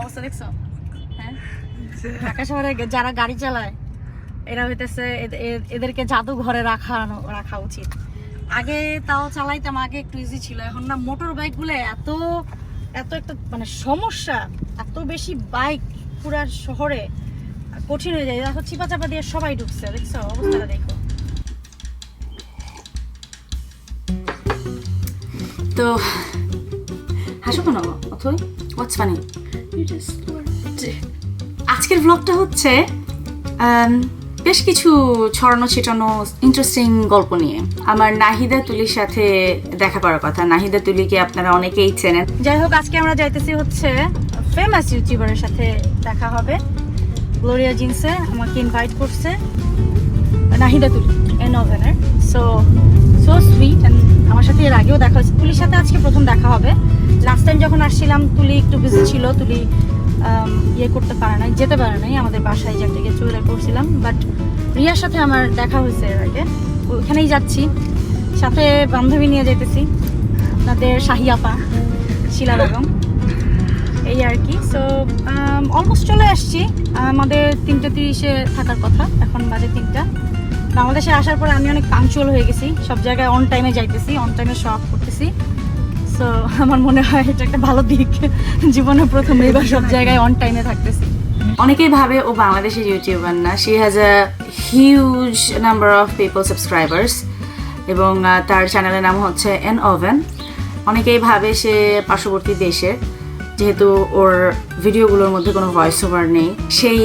অবস্থা দেখছো? হ্যাঁ, ঢাকা শহরে যারা গাড়ি চালায় এরা হইতেছে এদেরকে জাদুঘরে রাখা উচিত। আগে তাও চালাইতাম, আগে একটু ইজি ছিল। এখন না মোটর বাইক গুলো এত এত একটা মানে সমস্যা, এত বেশি বাইক পুরা শহরে কঠিন হয়ে যায়। দেখো চিপা চাপা দিয়ে সবাই ঢুকছে, দেখছো অবস্থাটা দেখো। তো হাসো কেন অথই? হোয়াটস ফানি? আজকের ব্লগটা হচ্ছে বেশ কিছু ছড়ানো ছিটানো ইন্টারেস্টিং গল্প নিয়ে। আমার নাহিদা তুলির সাথে দেখা করার কথা। নাহিদা তুলিকে আপনারা অনেকেই চেনেন। যাই হোক, আজকে আমরা যাইতেছি হচ্ছে ফেমাস ইউটিউবারের সাথে দেখা হবে। গ্লোরিয়া জিন্সে আমাকে ইনভাইট করছে নাহিদা তুলি এনওভেনের। So sweet. অ্যান্ড আমার সাথে এর আগেও দেখা হয়েছে। তুলির সাথে আজকে প্রথম দেখা হবে। লাস্ট টাইম যখন আসছিলাম তুলি একটু বিজি ছিল, তুলি করতে পারে নাই, যেতে পারে নাই আমাদের বাসায়, যে থেকে চলে করছিলাম। বাট রিয়ার সাথে আমার দেখা হয়েছে এর আগে, ওখানেই যাচ্ছি। সাথে বান্ধবী নিয়ে যেতেছি, আপনাদের শাহি আপা শিলা বেগম, এই আর কি। সো অলমোস্ট চলে আসছি। আমাদের 3:30-এ থাকার কথা, এখন বাজে 3টা। বাংলাদেশে আসার পরে আমি অনেক পাংচুয়াল হয়ে গেছি, সব জায়গায় অন টাইমে যাইতেছি, অন টাইমে শো অফ করতেছি। সো আমার মনে হয় এটা একটা ভালো দিক, জীবনে প্রথম এবার সব জায়গায় অন টাইমে থাকতেছি। অনেকেই ভাবে ও বাংলাদেশের ইউটিউবার না। She has a huge number of people subscribers এবং তার চ্যানেলের নাম হচ্ছে এন ওভেন। অনেকেই ভাবে সে পার্শ্ববর্তী দেশের, যেহেতু ওর ভিডিওগুলোর মধ্যে কোনো ভয়েস ওভার নেই। সেই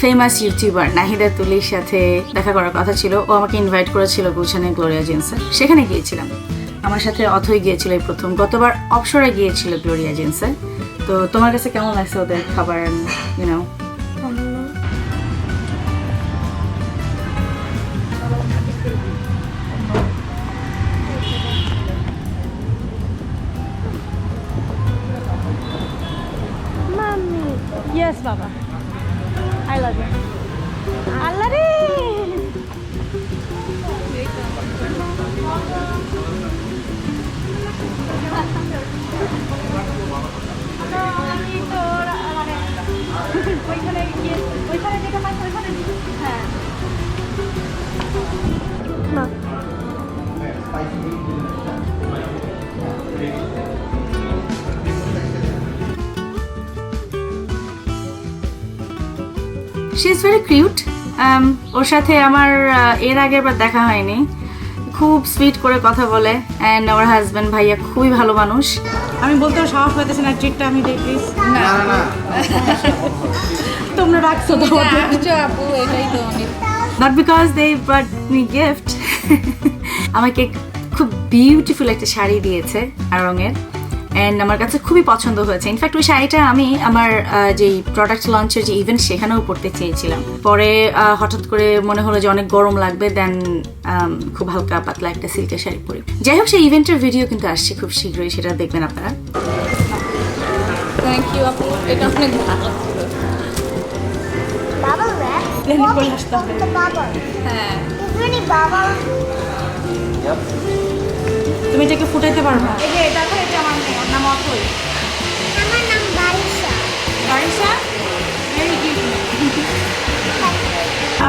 ফেমাস ইউটিউবার নাহিদা তুলির সাথে দেখা করার কথা ছিল। ও আমাকে ইনভাইট করেছিল গুলশানে গ্লোরিয়া জিন্সে, সেখানে গিয়েছিলাম। আমার সাথে অথই গিয়েছিল এই প্রথম, গতবার অপসরে গিয়েছিল গ্লোরিয়া জিন্সে। তো তোমার কাছে কেমন লাগছে ওদের খাবার? You know Yes, Baba. I love you. Allah re. আমি তো মানে ওইখানে গিয়ে ওইখানে যেটা পাই ওইখানে। হ্যাঁ না শি ইজ ভেরি কিউট। ওর সাথে আমার এর আগের বার দেখা হয়নি। খুব সুইট করে কথা বলে। অ্যান্ড আমার হাজব্যান্ড ভাইয়া খুবই ভালো মানুষ। আমি বলতেও সাহস পাইতেছি না, ট্রিটটা আমি দেই প্লিজ। না না তোমরা রাখছো তো আপু, এটাই তো অনেক। Not because they but me gift. আমাকে খুব বিউটিফুল একটা শাড়ি দিয়েছে আর রঙের, অ্যান্ড আমার কাছে খুবই পছন্দ হয়েছে। ইনফ্যাক্ট ওই শাড়িটা আমি আমার যেই প্রোডাক্ট লঞ্চের যে ইভেন্ট সেখানেও পরতে চেয়েছিলাম। পরে হঠাৎ করে মনে হলো যে অনেক গরম লাগবে, দেন খুব হালকা পাতলা একটা সিল্কের শাড়ি পরি। যাই হোক, সেই ইভেন্টের ভিডিও কিন্তু আসছে খুব শীঘ্রই, সেটা দেখবেন আপনারা। থ্যাংক ইউ আপু, এটা অনেক ভালো ছিল। বাবল র‍্যাপ প্লেন করে আসতে হবে। হ্যাঁ তুমি এটাকে ফুটাইতে পারবে? এই যে দেখো, এটা আমার নাম অথই। আমার নাম বারিশা। Barisha, very cute.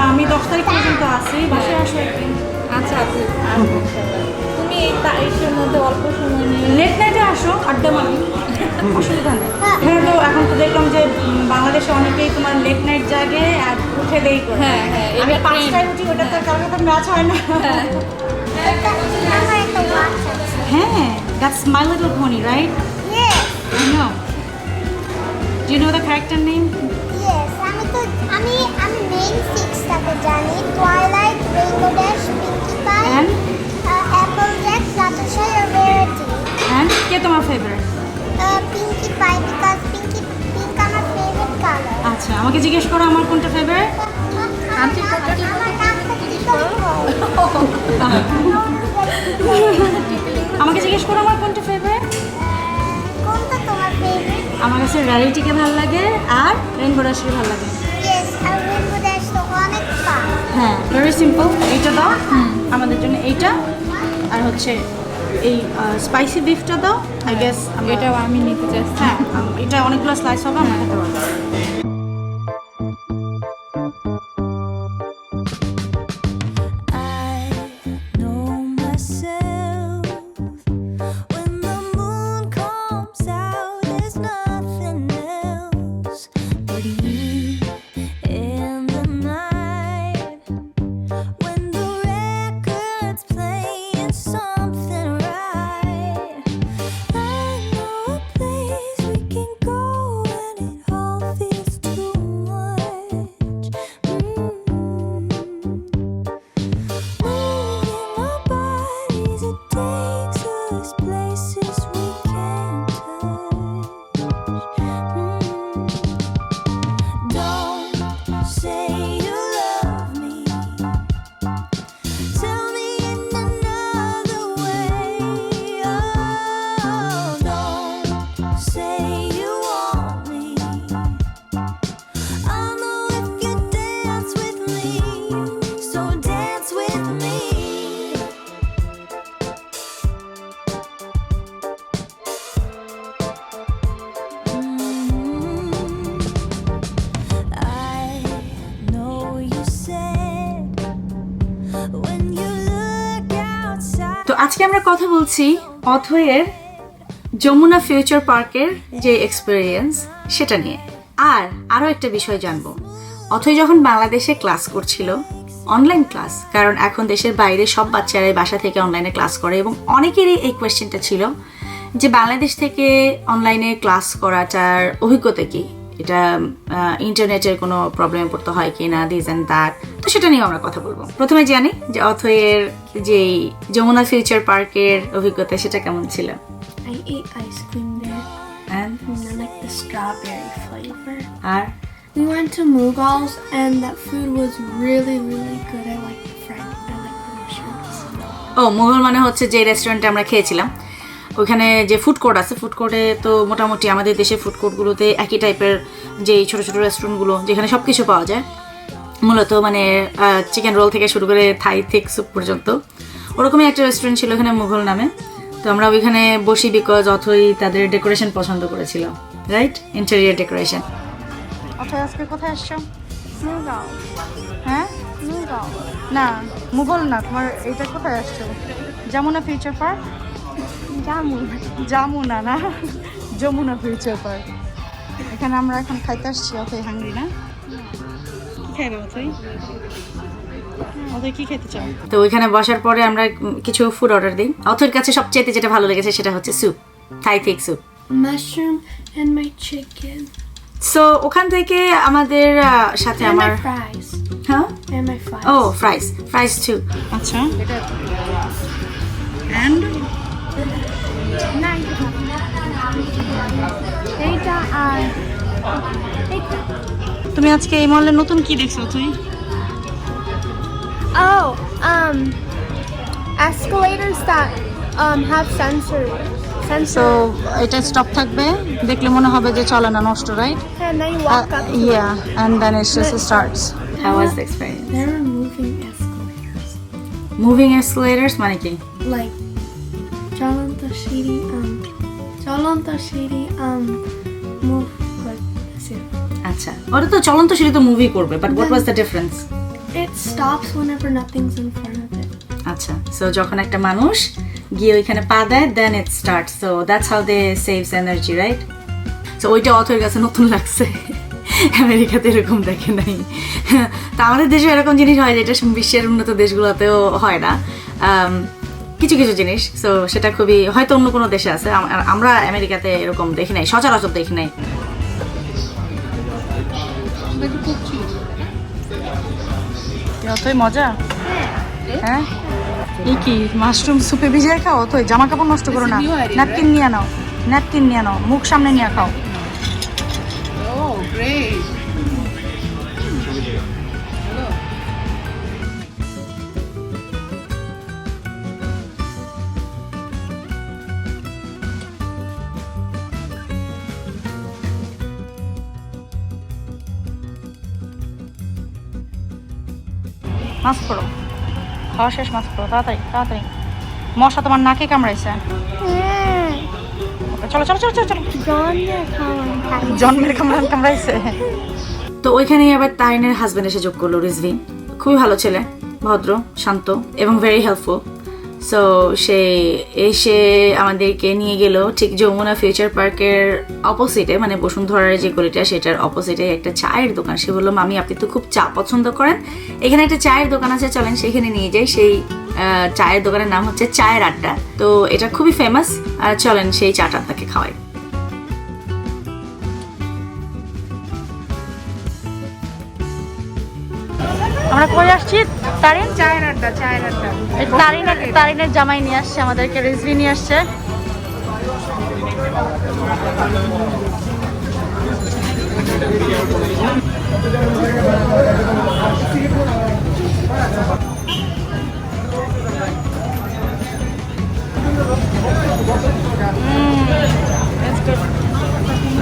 আমি 10 তারিখ পর্যন্ত আছি, বাসায় আসো একদিন। আচ্ছা আপু, তুমি এর মধ্যে অল্প সময় নিয়ে লেট নাইটে আসো, আড্ডা মারি, অসুবিধা নেই। হ্যাঁ, তো এখন তো দেখলাম যে বাংলাদেশে অনেকেই তোমার লেট নাইট জাগে আর উঠে দেই করে। হ্যাঁ হ্যাঁ, আমি 5টায় উঠি, ওটা তো কারোর সাথে ম্যাচ হয় না। হ্যাঁ, that's my little pony, right? Yes. I know. Do you know the character name? Yes, আমি main 6টাকে জানি: Twilight, Rainbow Dash, Pinkie Pie, And Apple Jack, Fluttershy or Rarity. and কে তোমার favorite? Pinkie Pie, because pink আমার favorite color. আচ্ছা, আমাকে জিজ্ঞেস করো আমার কোনটা favorite? আমার নামটা কি করো? আমাকে জিজ্ঞেস করো আমার কোনটা ফেভারিট। কোনটা তোমার ফেভারিট? আমার কাছে র্যারিটিকে ভালো লাগে আর রেইনবো ড্যাশকে ভালো লাগে। ইয়েস, আর রেইনবো ড্যাশ তো অনেক ফান। হ্যাঁ, ভেরি সিম্পল। এইটা দাও আমাদের জন্য, এইটা আর হচ্ছে এই স্পাইসি বিফটা দাও আই গেস এটাও আমি নিতে চাচ্ছি। হ্যাঁ এটা অনেকগুলো স্লাইস হবে আমরা খেতে পারবো। তো আজকে আমরা কথা বলছি অথয়ের যমুনা ফিউচার পার্কের যে এক্সপেরিয়েন্স সেটা নিয়ে, আর আরও একটা বিষয় জানবো। অথয় যখন বাংলাদেশে ক্লাস করছিল, অনলাইন ক্লাস, কারণ এখন দেশের বাইরে সব বাচ্চারাই বাসা থেকে অনলাইনে ক্লাস করে, এবং অনেকেরই এই কোয়েশ্চেনটা ছিল যে বাংলাদেশ থেকে অনলাইনে ক্লাস করাটার অভিজ্ঞতা কি, এটা ইন্টারনেটের কোনো প্রবলেমে পড়তে হয় কি না, দিস অ্যান্ড দ্যাট। তো সেটা নিয়ে আমরা কথা বলবো। প্রথমে জানি যে অথয়ের যে যমুনা ফিউচার পার্কের অভিজ্ঞতা সেটা কেমন ছিল। I ate ice cream there. And I like the strawberry flavor. R We went to Mughals and that food was really, really good. I like the mushrooms. ও মোগল মানে হচ্ছে যে রেস্টুরেন্টে আমরা খেয়েছিলাম, ওইখানে যে ফুড কোর্ট আছে, ফুড কোর্টে তো মোটামুটি আমাদের দেশের ফুড কোর্টগুলোতে একই টাইপের যে ছোটো ছোটো রেস্টুরেন্টগুলো যেখানে সব কিছু পাওয়া যায়, মূলত মানে চিকেন রোল থেকে শুরু করে থাই থিক স্যুপ পর্যন্ত, ওরকমই একটা রেস্টুরেন্ট ছিল ওখানে মুঘল নামে। তো আমরা ওইখানে বসি বিকজ অথই তাদের ডেকোরেশন পছন্দ করেছিল, রাইট, ইন্টেরিয়ার ডেকোরেশন। অথই আজকে কোথায় আসছো? Mughals. হ্যাঁ Mughals. না, মুঘল না, তোমার এইটা কোথায় আসছো? Jamuna future park? জামুনা না, যমুনা ফিউচার পার্ক। এখানে আমরা এখন খাইতে আসছি। অথই হাঙ্গরি না? কি খাইবে অথই? অথই কি খেতে চাও? তো ওইখানে বসার পরে আমরা কিছু ফুড অর্ডার দিই। অথইর কাছে সবচেয়ে যেটা ভালো লেগেছে সেটা হচ্ছে soup, Thai thick soup. Mushroom and my chicken. So ওখান থেকে আমাদের সাথে And আমার my fries. হ্যাঁ And my fries. ও ফ্রাইস টু। আচ্ছা, এন্ড তুমি আজকে এই মহলে নতুন কি দেখছো তুই? Oh, escalators that have sensors. So এটা স্টপ থাকবে, দেখলে মনে হবে যে চলে না, নষ্ট, right? And then you walk up. Yeah, and then it just starts. How was the experience? There are moving escalators. Moving escalators মানে কি? Like Chalantashiri move like this. আচ্ছা, ওটা তো চলন্ত সিঁড়ি তো মুভি করবে, but what was the difference? It stops whenever nothing's in front of it. আচ্ছা, সো যখন একটা মানুষ গিয়ে ওইখানে পা দেয়, then it starts. So that's how they saves energy, right? So ওইটা অথের কাছে নতুন লাগছে, আমেরিকাতে এরকম দেখে নাই। তা আমাদের দেশে এরকম জিনিস হয় যেটা বিশ্বের উন্নত দেশগুলোতেও হয় না, কিছু কিছু জিনিস। সো সেটা খুবই হয়তো অন্য কোনো দেশে আছে, আমরা আমেরিকাতে এরকম দেখি নাই, সচরাচর দেখি নাই। অতই মজা। হ্যাঁ, এই কি মাশরুম সুপে ভিজিয়ে খাও? অতই জামা কাপড় নষ্ট করো না, ন্যাপকিন নিয়ে নাও, মুখ সামনে নিয়ে খাও। Oh, great. মাছ পড়ো, খাওয়া শেষ, মাছ পড়ো, তাড়াতাড়ি তাড়াতাড়ি। মশা তোমার নাকে কামড়াইছে? চলো চলো চলো চলো চলো। জন্মের কামড়াইছে। তো ওইখানেই আবার তাইনের হাজবেন্ড এসে যোগ করলো, রিজভিন। খুবই ভালো ছেলে, ভদ্র, শান্ত এবং ভেরি হেল্পফুল। সো সে এসে আমাদেরকে নিয়ে গেল ঠিক যমুনা ফিউচার পার্কের অপোজিটে, মানে বসুন্ধরার যে গলিটা সেটার অপোজিটে একটা চায়ের দোকান। সে বললো, মামি আপনি তো খুব চা পছন্দ করেন, এখানে একটা চায়ের দোকান আছে, চলেন সেখানে নিয়ে যাই। সেই চায়ের দোকানের নাম হচ্ছে চায়ের আড্ডা। তো এটা খুবই ফেমাস, চলেন সেই চাটা আপনাকে খাওয়াই। আমরা কই আসছি? তারিন চায়ের আড্ডা, চায়ের আড্ডা। তারিনের জামাই নিয়ে আসছে আমাদেরকে, রিজভি নিয়ে আসছে।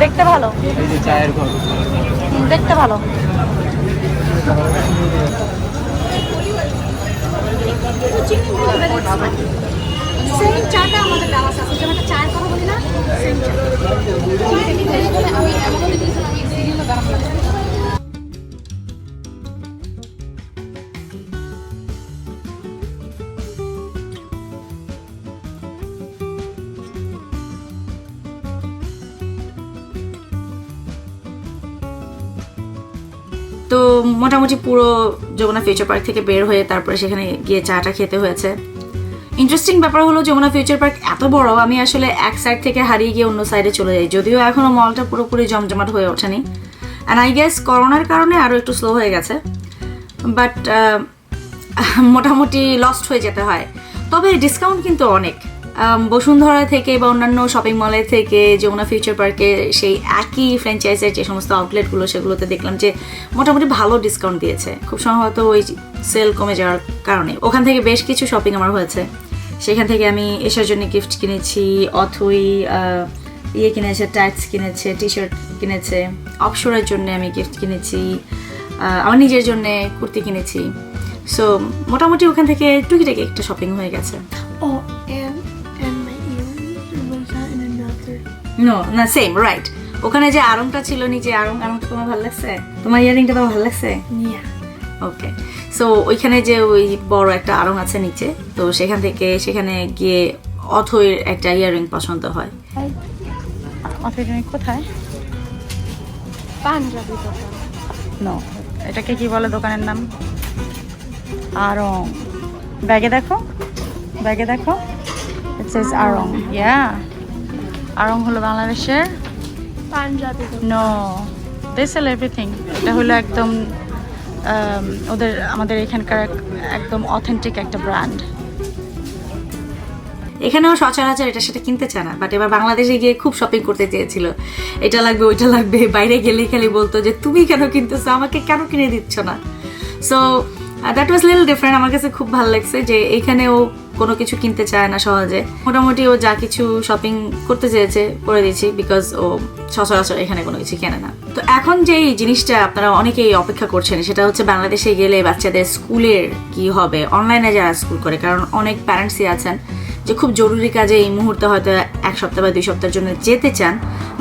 দেখতে ভালো, চায়ের ঘর দেখতে ভালো। সেম চাটা আমাদের দেওয়া আছে, যেমন একটা চায়ের কথা বলি না, সেম চা। তো মোটামুটি পুরো যমুনা ফিউচার পার্ক থেকে বের হয়ে তারপরে সেখানে গিয়ে চাটা খেতে হয়েছে। ইন্টারেস্টিং ব্যাপার হলো যমুনা ফিউচার পার্ক এত বড়, আমি আসলে এক সাইড থেকে হারিয়ে গিয়ে অন্য সাইডে চলে যাই, যদিও এখনো মলটা পুরোপুরি জমজমাট হয়ে ওঠেনি। অ্যান্ড আই গেস করোনার কারণে আরও একটু স্লো হয়ে গেছে, বাট মোটামুটি লস্ট হয়ে যেতে হয়। তবে ডিসকাউন্ট কিন্তু অনেক, বসুন্ধরা থেকে বা অন্যান্য শপিং মলের থেকে যমুনা ফিউচার পার্কে সেই একই ফ্র্যাঞ্চাইজের যে সমস্ত আউটলেটগুলো সেগুলোতে দেখলাম যে মোটামুটি ভালো ডিসকাউন্ট দিয়েছে, খুব সম্ভবত ওই সেল কমে যাওয়ার কারণে। ওখান থেকে বেশ কিছু শপিং আমার হয়েছে। সেখান থেকে আমি এসার জন্য গিফট কিনেছি, অথই কিনেছে, ট্যাক্স কিনেছে, টি শার্ট কিনেছে, অপসরের জন্য আমি গিফট কিনেছি, আমার নিজের জন্য কুর্তি কিনেছি। সো মোটামুটি ওখান থেকে টুকিটাকি একটা শপিং হয়ে গেছে। Oh, and my earrings. Was that in another? No না, সেম রাইট। ওখানে যে আড়ংটা ছিল নিচে, আড়ংটা তোমার ভালো লাগছে? তোমার ইয়ারিংটা তোমার ভালো লাগছে? Yeah. ওকে, সো ওইখানে যে ওই বড় একটা আড়ং আছে নিচে, তো সেখানে গিয়ে অথৈর একটা ইয়ারিং পছন্দ হয়। অথৈর কোথায়? Punjabi দোকান। নো, এটাকে কি বলে দোকানের নাম? আড়ং। ব্যাগে দেখো, ব্যাগে দেখো, ইট সেজ আড়ং। ইয়া, আড়ং হলো বাংলাদেশের পাঞ্জাবি দোকান। No, they sell everything. এটা হলো একদম আমাদের এখানকার একদম অথেন্টিক একটা ব্র্যান্ড। এখানেও সচরাচর এটা সেটা কিনতে চায় না, বাট এবার বাংলাদেশে গিয়ে খুব শপিং করতে চেয়েছিল, এটা লাগবে ওইটা লাগবে। বাইরে গেলে খালি বলতো যে তুমি কেন কিনতেছো, আমাকে কেন কিনে দিচ্ছ না। So that was little different. আমার কাছে খুব ভালো লাগছে যে এখানেও কোনো কিছু কিনতে চায় না সহজে। মোটামুটি ও যা কিছু শপিং করতে চেয়েছে করে দিয়েছি, বিকজ ও সচরাচর এখানে কোনো কিছু কেনে না। তো এখন যেই জিনিসটা আপনারা অনেকেই অপেক্ষা করছেন সেটা হচ্ছে বাংলাদেশে গেলে বাচ্চাদের স্কুলের কি হবে, অনলাইনে যারা স্কুল করে। কারণ অনেক প্যারেন্টসই আছেন যে খুব জরুরি কাজে এই মুহূর্তে হয়তো 1 সপ্তাহ বা 2 সপ্তাহের জন্য যেতে চান,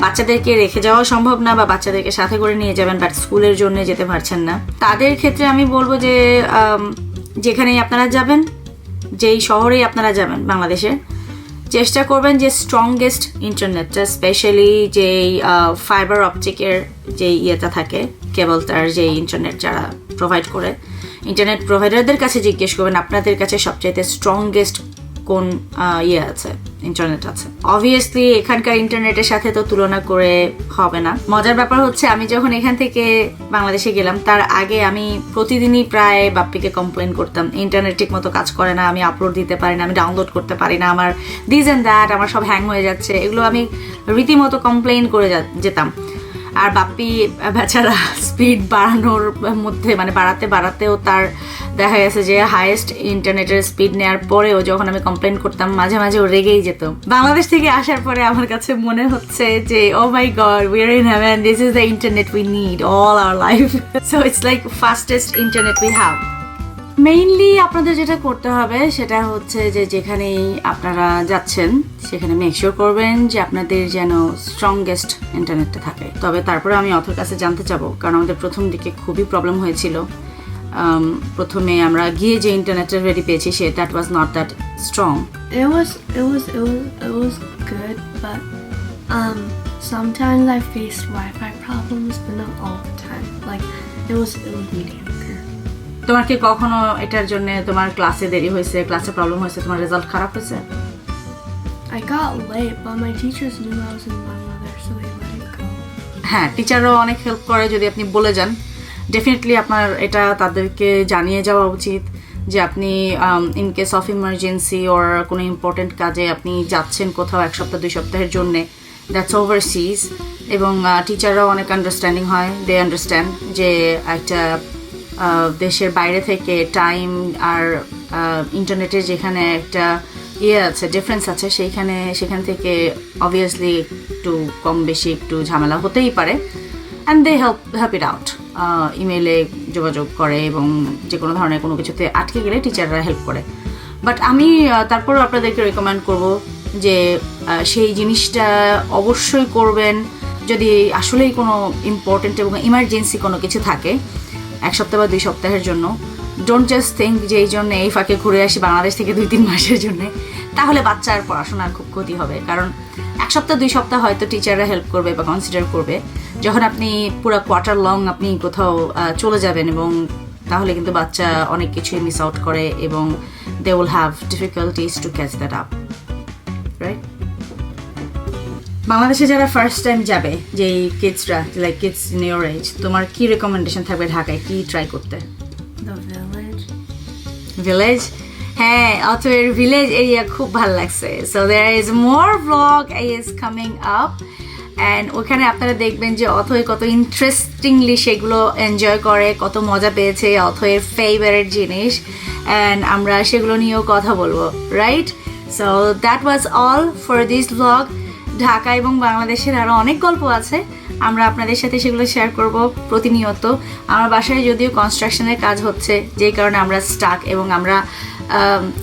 বাচ্চাদেরকে রেখে যাওয়া সম্ভব না বা বাচ্চাদেরকে সাথে করে নিয়ে যাবেন, বাট স্কুলের জন্য যেতে পারছেন না। তাদের ক্ষেত্রে আমি বলবো যে যেখানেই আপনারা যাবেন, যেই শহরেই আপনারা যাবেন বাংলাদেশে, চেষ্টা করবেন যে স্ট্রংগেস্ট ইন্টারনেটটা, স্পেশালি যেই ফাইবার অপটিকের যে ইয়েটা থাকে, কেবলটার যে ইন্টারনেট যারা প্রোভাইড করে, ইন্টারনেট প্রোভাইডারদের কাছে জিজ্ঞেস করবেন আপনাদের কাছে সবচাইতে স্ট্রংগেস্ট কোন আছে, ইন্টারনেট আছে। অবভিয়াসলি এখানকার ইন্টারনেটের সাথে তো তুলনা করে হবে না। মজার ব্যাপার হচ্ছে আমি যখন এখান থেকে বাংলাদেশে গেলাম তার আগে আমি প্রতিদিনই প্রায় বাপ্পিকে কমপ্লেন করতাম, ইন্টারনেট ঠিক মতো কাজ করে না, আমি আপলোড দিতে পারি না, আমি ডাউনলোড করতে পারি না, আমার দিস এন্ড দ্যাট, আমার সব হ্যাং হয়ে যাচ্ছে, এগুলো আমি রীতিমতো কমপ্লেন করে যেতাম। আর বাপ্পি বেচারা স্পিড বাড়ানোর মধ্যে, মানে বাড়াতেও তার দেখা গেছে যে হাইয়েস্ট ইন্টারনেটের স্পিড নেওয়ার পরেও যখন আমি কমপ্লেন করতাম মাঝে মাঝে ও রেগেই যেত। বাংলাদেশ থেকে আসার পরে আমার কাছে মনে হচ্ছে যে oh my god, we are in heaven, this is the internet we need all our life. So it's like fastest internet we have. Mainly আপনাদের যেটা করতে হবে সেটা হচ্ছে যে যেখানেই আপনারা যাচ্ছেন সেখানে মেক শিওর করবেন যে আপনাদের যেন স্ট্রংগেস্ট ইন্টারনেটটা থাকে। তবে তারপরে আমি অথর কাছে জানতে চাবো, কারণ আমাদের প্রথম দিকে খুবই প্রবলেম হয়েছিল। প্রথমে আমরা গিয়ে যে ইন্টারনেটটা রেডি পেয়েছি say that was not that strong. It was good, but sometimes I faced Wi-Fi problems, but not all the time. Like it was mediocre. তোমার কি কখনো এটার জন্য তোমার ক্লাসে দেরি হয়েছে, ক্লাসে প্রবলেম হয়েছে, তোমার রেজাল্ট খারাপ হয়েছে? I got late, but my teachers knew I was in Bangladesh, so they let it go. হ্যাঁ, টিচারও অনেক হেল্প করে যদি আপনি বলে যান। ডেফিনেটলি আপনার এটা তাদেরকে জানিয়ে যাওয়া উচিত যে আপনি ইন কেস অফ ইমার্জেন্সি ওর কোনো ইম্পর্টেন্ট কাজে আপনি যাচ্ছেন কোথাও 1 সপ্তাহ 2 সপ্তাহের জন্যে, দ্যাটস ওভারসিজ। এবং টিচাররাও অনেক আন্ডারস্ট্যান্ডিং হয়, দে আন্ডারস্ট্যান্ড যে একটা দেশের বাইরে থেকে টাইম আর ইন্টারনেটের যেখানে একটা আছে ডিফারেন্স আছে, সেখান থেকে অবভিয়াসলি একটু কম বেশি একটু ঝামেলা হতেই পারে। And they help it out, ইমেলে যোগাযোগ করে এবং যে কোনো ধরনের কোনো কিছুতে আটকে গেলে টিচাররা হেল্প করে। বাট আমি তারপর আপনাদেরকে রেকমেন্ড করব যে সেই জিনিসটা অবশ্যই করবেন যদি আসলেই কোনো ইম্পর্টেন্ট এবং ইমার্জেন্সি কোনো কিছু থাকে 1 সপ্তাহ বা 2 সপ্তাহের জন্য। ডোন্ট জাস্ট থিঙ্ক যে এই জন্য এই ফাঁকে ঘুরে আসি বাংলাদেশ থেকে 2-3 মাসের জন্যে, তাহলে বাচ্চার পড়াশোনার খুব ক্ষতি হবে। কারণ 1 সপ্তাহ 2 সপ্তাহ হয়তো টিচাররা হেল্প করবে বা কনসিডার করবে, যখন আপনি পুরো কোয়ার্টার লং আপনি কোথাও চলে যাবেন এবং তাহলে কিন্তু বাচ্চা অনেক কিছুই মিস আউট করে এবং they will have difficulties to catch that up, right? বাংলাদেশে যারা ফার্স্ট টাইম যাবে, যেই কিডসরা like kids in your age, তোমার কি রেকমেন্ডেশন থাকবে ঢাকায় কি ট্রাই করতে? The village. ভিলেজ? হ্যাঁ, অথর ভিলেজ এরিয়া খুব ভালো লাগছে। So there is more blog is coming up and ওখানে আপনারা দেখবেন যে অথয় কত ইন্টারেস্টিংলি সেগুলো এনজয় করে, কত মজা পেয়েছে, অথয়ের ফেভারিট জিনিস, অ্যান্ড আমরা সেগুলো নিয়েও কথা বলবো, right? So that was all for this blog. Dhaka এবং বাংলাদেশের আরও অনেক গল্প আছে, আমরা আপনাদের সাথে সেগুলো শেয়ার করব প্রতিনিয়ত। আমার বাসায় যদিও কনস্ট্রাকশনের কাজ হচ্ছে, যেই কারণে আমরা স্টাক এবং আমরা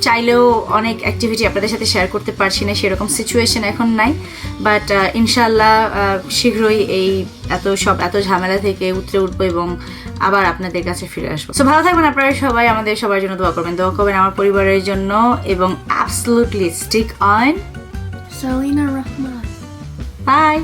চাইলেও অনেক অ্যাক্টিভিটি আপনাদের সাথে শেয়ার করতে পারছি না, সেরকম সিচুয়েশন এখন নাই। বাট ইনশাল্লাহ শীঘ্রই এই এত ঝামেলা থেকে উতরে উঠবো এবং আবার আপনাদের কাছে ফিরে আসবো। সো ভালো থাকবেন আপনারা সবাই, আমাদের সবার জন্য দোয়া করবেন আমার পরিবারের জন্য এবং absolutely stick on Selina Rahman. By.